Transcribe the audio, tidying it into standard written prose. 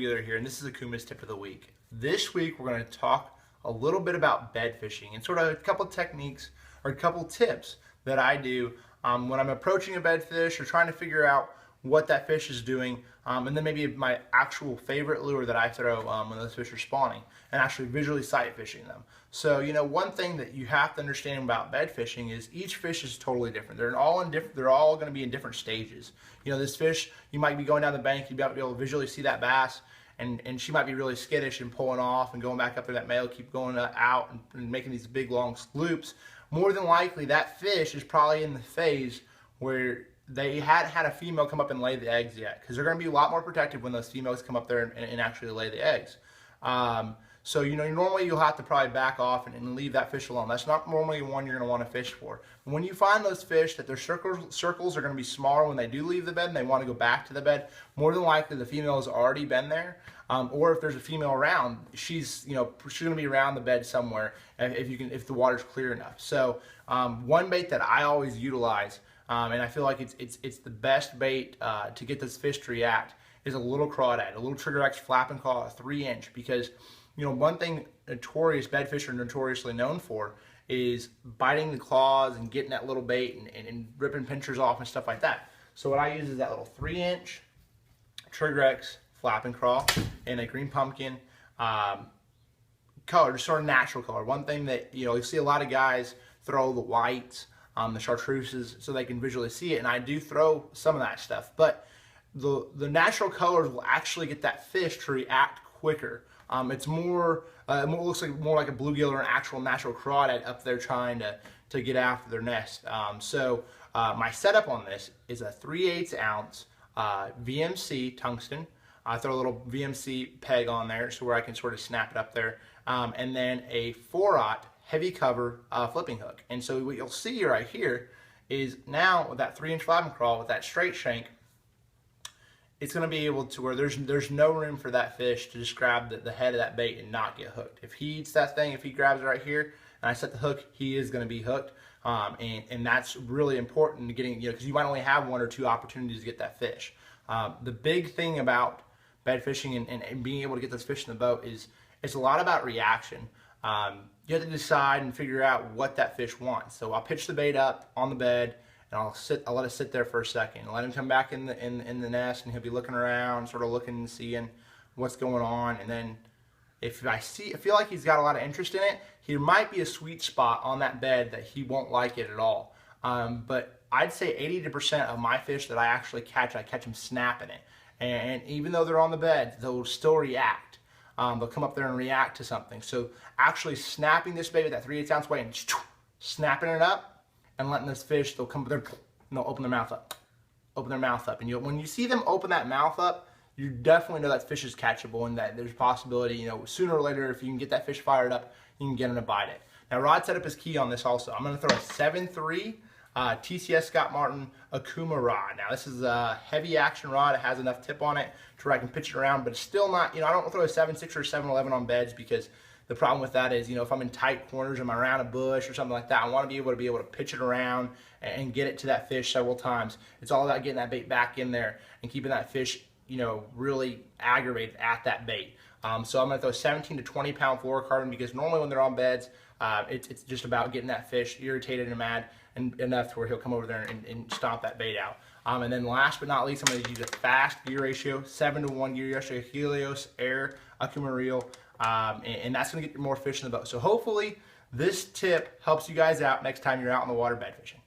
Wheeler here, and this is Okuma's tip of the week. This week we're going to talk a little bit about bed fishing and sort of a couple techniques or a couple tips that I do when I'm approaching a bed fish or trying to figure out what that fish is doing, and then maybe my actual favorite lure that I throw when those fish are spawning, and actually visually sight fishing them. So, you know, one thing that you have to understand about bed fishing is each fish is totally different. They're all going to be in different stages. You know, this fish, you might be going down the bank, you'd be able to visually see that bass, and she might be really skittish and pulling off and going back up to that male, keep going out and making these big long loops. More than likely, that fish is probably in the phase where they hadn't had a female come up and lay the eggs yet, because they're going to be a lot more protective when those females come up there and actually lay the eggs. So, you know, normally you'll have to probably back off and leave that fish alone. That's not normally one you're going to want to fish for. When you find those fish that their circles are going to be smaller when they do leave the bed and they want to go back to the bed, more than likely the female has already been there. Or if there's a female around, she's going to be around the bed somewhere if the water's clear enough. So one bait that I always utilize, and I feel like it's the best bait to get this fish to react, is a little crawdad, a little trigger X flapping claw, a 3-inch, because you know, one thing bedfish are notoriously known for is biting the claws and getting that little bait and ripping pinchers off and stuff like that. So what I use is that little 3-inch trigger X flapping claw in a green pumpkin color, just sort of natural color. One thing that you see a lot of guys throw the whites, the chartreuses, so they can visually see it, and I do throw some of that stuff. But the natural colors will actually get that fish to react quicker. It's more, it looks like more like a bluegill or an actual natural crawdad up there trying to get after their nest. So my setup on this is a 3/8 ounce VMC tungsten. I throw a little VMC peg on there so where I can sort of snap it up there, and then a 4/0 heavy cover flipping hook. And so what you'll see right here is now with that 3-inch flapping crawl with that straight shank, it's going to be able to where there's no room for that fish to just grab the head of that bait and not get hooked. If he eats that thing, if he grabs it right here and I set the hook, he is going to be hooked, and that's really important to getting, because you might only have 1 or 2 opportunities to get that fish. The big thing about bed fishing and being able to get those fish in the boat is it's a lot about reaction. You have to decide and figure out what that fish wants. So I'll pitch the bait up on the bed, and I'll let it sit there for a second, let him come back in the nest, and he'll be looking around, sort of looking and seeing what's going on. And then if I feel like he's got a lot of interest in it, he might be a sweet spot on that bed that he won't like it at all. But I'd say 80% of my fish that I actually catch, I catch them snapping it. And even though they're on the bed, they'll still react. They'll come up there and react to something. So actually snapping this bait with that 3/8 ounce weight and snapping it up, and letting this fish, they'll come there and they'll open their mouth up. And when you see them open that mouth up, you definitely know that fish is catchable and that there's a possibility, sooner or later, if you can get that fish fired up, you can get him to bite it. Now, rod setup is key on this also. I'm going to throw a 7.3 TCS Scott Martin Okuma rod. Now, this is a heavy action rod. It has enough tip on it to where I can pitch it around, but it's still not, I don't throw a 7.6 or 7.11 on beds, because the problem with that is, if I'm in tight corners, I'm around a bush or something like that, I want to be able to pitch it around and get it to that fish several times. It's all about getting that bait back in there and keeping that fish, really aggravated at that bait. So I'm going to throw 17 to 20 pound fluorocarbon, because normally when they're on beds, it's just about getting that fish irritated and mad and enough to where he'll come over there and stomp that bait out. And then last but not least, I'm going to use a fast gear ratio, 7-to-1 gear ratio, Helios Air Okuma reel. And that's going to get more fish in the boat. So hopefully this tip helps you guys out next time you're out on the water bed fishing.